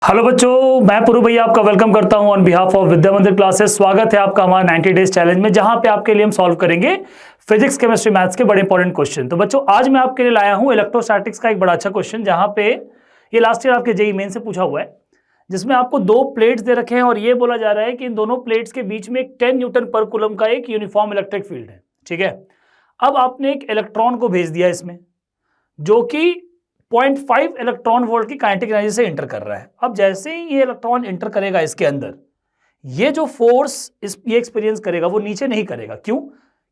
Hello बच्चों, मैं पुरु भैया आपका वेलकम करता हूं ऑन बिहाफ ऑफ विद्या मंदिर क्लासेस। स्वागत है आपका हमारा 90 डेज चैलेंज में, जहां पे आपके लिए हम सॉल्व करेंगे फिजिक्स केमिस्ट्री मैथ्स के बड़े इंपॉर्टेंट क्वेश्चन। तो बच्चों आज मैं आपके लिए लाया हूं इलेक्ट्रोस्टैटिक्स का एक बड़ा अच्छा क्वेश्चन, जहां पे ये लास्ट ईयर आपके जेईई मेन से पूछा हुआ है, जिसमें आपको दो प्लेट्स दे रखे हैं और ये बोला जा रहा है कि इन दोनों प्लेट्स के बीच में एक 10 न्यूटन पर कूलम का एक यूनिफॉर्म इलेक्ट्रिक फील्ड है। ठीक है, अब आपने एक इलेक्ट्रॉन को भेज दिया इसमें, जो कि 0.5 इलेक्ट्रॉन वोल्ट की काइनेटिक एनर्जी से इंटर कर रहा है। अब जैसे ही ये इलेक्ट्रॉन इंटर करेगा इसके अंदर, ये जो फोर्स ये एक्सपीरियंस करेगा वो नीचे नहीं करेगा। क्यों?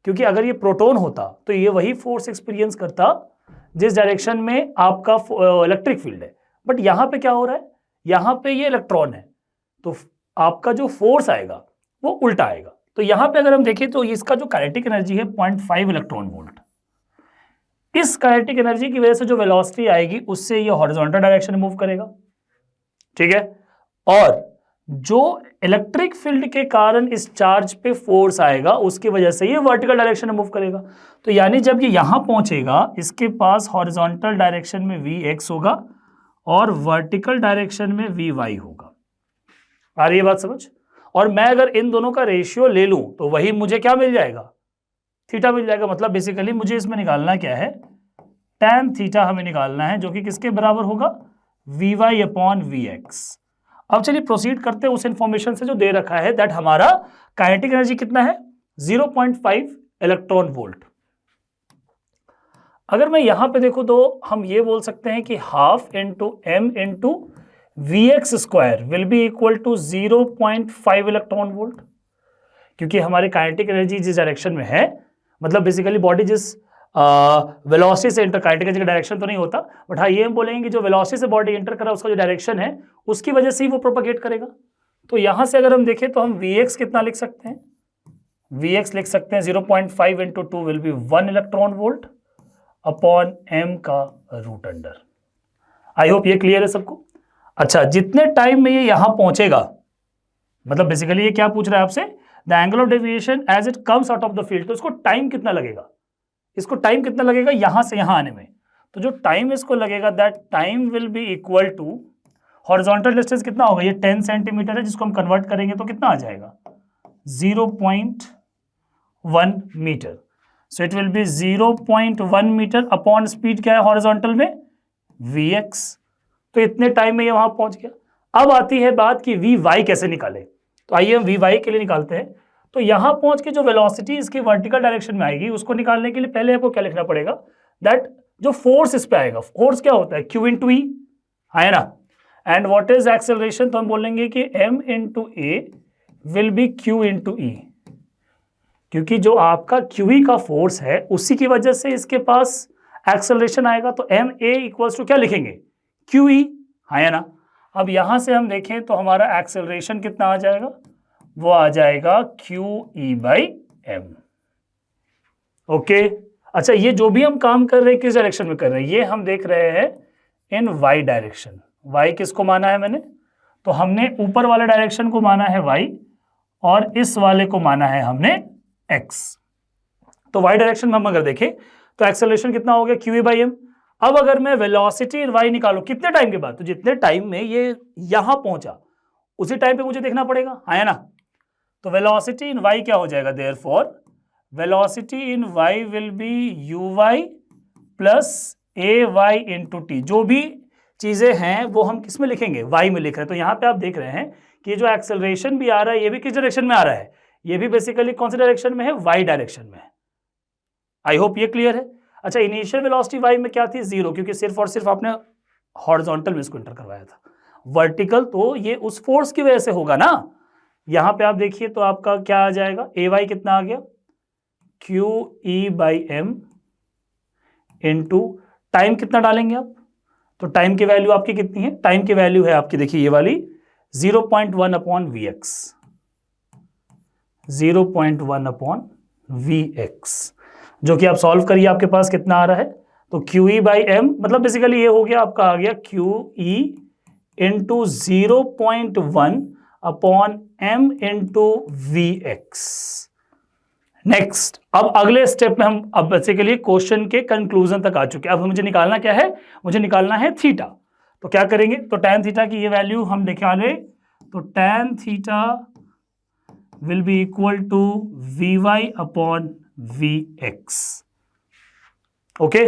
क्योंकि अगर ये प्रोटॉन होता तो ये वही फोर्स एक्सपीरियंस करता जिस डायरेक्शन में आपका इलेक्ट्रिक फील्ड है। बट यहां पे क्या हो रहा है, यहां पे ये इलेक्ट्रॉन है, तो आपका जो फोर्स आएगा वो उल्टा आएगा। तो यहां पे अगर हम देखें तो इसका जो काइनेटिक एनर्जी है 0.5 इलेक्ट्रॉन वोल्ट, इस काइनेटिक एनर्जी की वजह से जो वेलोसिटी आएगी उससे ये हॉरिजॉन्टल डायरेक्शन में मूव करेगा। ठीक है, और जो इलेक्ट्रिक फील्ड के कारण इस चार्ज पे फोर्स आएगा उसकी वजह से ये वर्टिकल डायरेक्शन में मूव करेगा। तो यानी जब ये यहां पहुंचेगा, इसके पास हॉरिजॉन्टल डायरेक्शन में Vx होगा और वर्टिकल डायरेक्शन में Vy होगा। आ रही है बात समझ? और मैं अगर इन दोनों का रेशियो ले लूं तो वही मुझे क्या मिल जाएगा, थीटा मिल जाएगा। मतलब बेसिकली मुझे इसमें निकालना क्या है, tan थीटा हमें निकालना है, जो कि किसके बराबर होगा, Vy अपॉन Vx। अब चलिए प्रोसीड करते हैं उस इंफॉर्मेशन से जो दे रखा है, दैट हमारा काइनेटिक एनर्जी कितना है, 0.5 इलेक्ट्रॉन वोल्ट। अगर मैं यहां पे देखूं तो हम ये बोल सकते हैं कि half into m into Vx square will be equal to 0.5 electron volt, क्योंकि हमारी काइनेटिक एनर्जी जिस डायरेक्शन में है, मतलब बेसिकली बॉडी जिस वेलोसिटी से इंटर, काइनेटिक एनर्जी का डायरेक्शन तो नहीं होता, बट हाँ ये हम बोलेंगे कि जो वेलोसिटी से बॉडी इंटर कर रहा है उसका जो डायरेक्शन है उसकी वजह से ही वो प्रोपगेट करेगा। तो यहां से अगर हम देखें तो हम Vx कितना लिख सकते हैं, Vx लिख सकते हैं 0.5 into 2 will be 1 electron volt upon m का रूट अंडर। आई होप ये क्लियर है सबको। अच्छा, जितने टाइम में ये यहां पहुंचेगा, मतलब बेसिकली ये क्या पूछ रहा है आपसे, the angle of deviation as it comes out of the field. तो इसको टाइम कितना लगेगा, इसको टाइम कितना लगेगा यहां से यहां आने में। तो जो टाइम इसको लगेगा, that time will be equal to horizontal distance कितना होगा, ये 10 सेंटीमीटर है, जिसको हम कन्वर्ट करेंगे तो कितना आ जाएगा, 0.1 metre. So it will be 0.1 metre upon speed क्या है हॉरिजॉन्टल में, Vx। तो इतने टाइम में ये वहां पहुंच गया। अब आती है बात कि Vy कैसे निकाले। तो आइए हम Vy के लिए निकालते हैं। तो यहां पहुंच के जो वेलोसिटी इसकी वर्टिकल डायरेक्शन में आएगी, उसको निकालने के लिए पहले आपको क्या लिखना पड़ेगा, दैट जो फोर्स इस पे आएगा, फोर्स क्या होता है, Q इंटू ई है ना, एंड व्हाट इज एक्सेलरेशन, तो हम बोलेंगे कि M into A will be Q into E, क्योंकि जो आपका QE का फोर्स है उसी की वजह से इसके पास एक्सेलरेशन आएगा। तो एम ए इक्वल्स टू क्या लिखेंगे, QE है ना। अब यहां से हम देखें तो हमारा एक्सेलरेशन कितना आ जाएगा, वो आ जाएगा QE बाई M। ओके, अच्छा ये जो भी हम काम कर रहे हैं किस डायरेक्शन में कर रहे हैं, ये हम देख रहे हैं इन Y डायरेक्शन। Y किसको माना है मैंने, तो हमने ऊपर वाले डायरेक्शन को माना है Y और इस वाले को माना है हमने X। तो Y डायरेक्शन में हम अगर देखें तो एक्सेलरेशन कितना हो गया, QE बाई M। अब अगर मैं वेलोसिटी इन y निकालूं कितने टाइम के बाद, तो जितने टाइम में ये यहां पहुंचा उसी टाइम पे मुझे देखना पड़ेगा, है ना। तो वेलोसिटी इन y क्या हो जाएगा, therefore velocity in y will be uy plus ay into T. जो भी चीजें हैं वो हम किस में लिखेंगे, y में लिख रहे हैं। तो यहां पे आप देख रहे हैं कि जो एक्सेलरेशन भी आ रहा है ये भी किस डायरेक्शन में आ रहा है, ये भी बेसिकली कौन सी डायरेक्शन में है, y डायरेक्शन में है। आई होप ये क्लियर है। अच्छा, इनिशियल वेलोसिटी y में क्या थी, 0, क्योंकि सिर्फ और सिर्फ आपने हॉरिजॉन्टल में इसको इंटर करवाया था। वर्टिकल तो ये उस फोर्स की वजह से होगा ना। यहां पे आप देखिए तो आपका क्या आ जाएगा, ay कितना आ गया, QE by M into time कितना डालेंगे आप, तो टाइम की वैल्यू आपकी कितनी है, टाइम की वैल्यू है आपकी, देखिए ये वाली 0.1 अपॉन Vx, 0.1 अपॉन Vx, जो कि आप सॉल्व करिए आपके पास कितना आ रहा है, तो QE बाई M, मतलब बेसिकली ये हो गया आपका, आ गया QE into 0.1 upon M into Vx। Next, अब अगले स्टेप में हम अब बेसिकली क्वेश्चन के कंक्लूजन तक आ चुके हैं। अब मुझे निकालना क्या है, मुझे निकालना है थीटा। तो क्या करेंगे, तो tan थीटा की ये वैल्यू हम निकाले, तो tan theta will be equal to Vy upon Vx। Okay,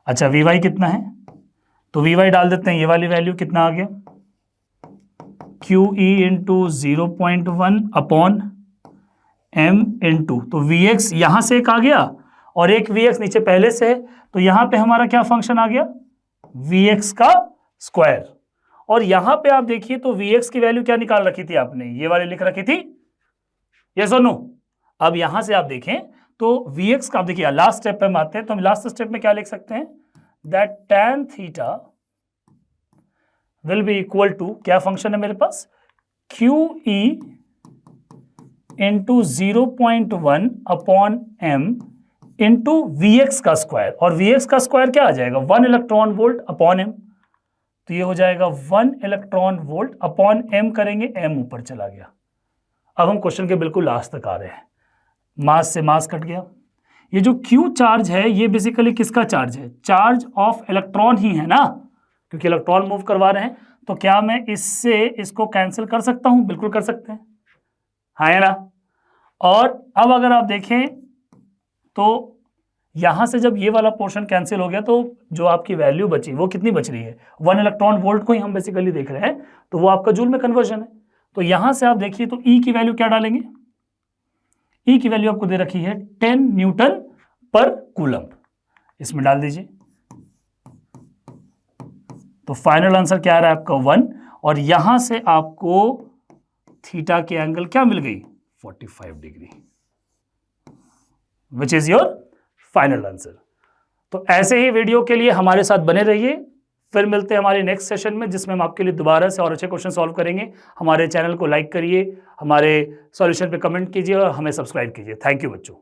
अच्छा Vy कितना है, तो Vy डाल देते हैं, ये वाली वैल्यू कितना आ गया, QE into 0.1 upon M into, तो Vx यहां से एक आ गया और एक Vx नीचे पहले से है, तो यहां पे हमारा क्या फंक्शन आ गया, Vx का स्क्वायर। और यहां पे आप देखिए तो Vx की वैल्यू क्या निकाल रखी थी आपने, ये वाली लिख रखी थी, यस और नो। अब यहां से आप देखें तो Vx का, आप देखिए लास्ट स्टेप पे हम आते हैं, तो हम लास्ट स्टेप में क्या लिख सकते हैं, that tan theta will be equal to, क्या फंक्शन है मेरे पास, QE into 0.1 upon M into Vx का स्क्वायर, और Vx का स्क्वायर क्या आ जाएगा, 1 इलेक्ट्रॉन वोल्ट अपॉन M, तो ये हो जाएगा 1 इलेक्ट्रॉन वोल्ट अपॉन M करेंगे, M ऊपर चला गया। अब हम क्वेश्चन के बिल्कुल लास्ट तक आ रहे हैं, मास से मास कट गया, ये जो Q चार्ज है ये बेसिकली किसका चार्ज है, चार्ज ऑफ इलेक्ट्रॉन ही है ना, क्योंकि इलेक्ट्रॉन मूव करवा रहे हैं, तो क्या मैं इससे इसको कैंसिल कर सकता हूं, बिल्कुल कर सकते हैं, हाँ है ना। और अब अगर आप देखें तो यहां से जब ये वाला पोर्शन कैंसिल हो गया, तो जो आपकी वैल्यू बची वो कितनी बच रही है, 1 इलेक्ट्रॉन वोल्ट को ही हम बेसिकली देख रहे हैं, तो वो आपका जूल में कन्वर्जन है। तो यहां से आप देखिए तो E की वैल्यू क्या डालेंगे, E की वैल्यू आपको दे रखी है 10 न्यूटन पर कूलम, इसमें डाल दीजिए, तो फाइनल आंसर क्या आ रहा है आपका 1, और यहां से आपको थीटा के एंगल क्या मिल गई, 45 degree, which is your final answer. तो ऐसे ही वीडियो के लिए हमारे साथ बने रहिए, फिर मिलते हैं हमारे नेक्स्ट सेशन में, जिसमें हम आपके लिए दोबारा से और अच्छे क्वेश्चन सॉल्व करेंगे। हमारे चैनल को लाइक करिए, हमारे सॉल्यूशन पे कमेंट कीजिए और हमें सब्सक्राइब कीजिए। थैंक यू बच्चों।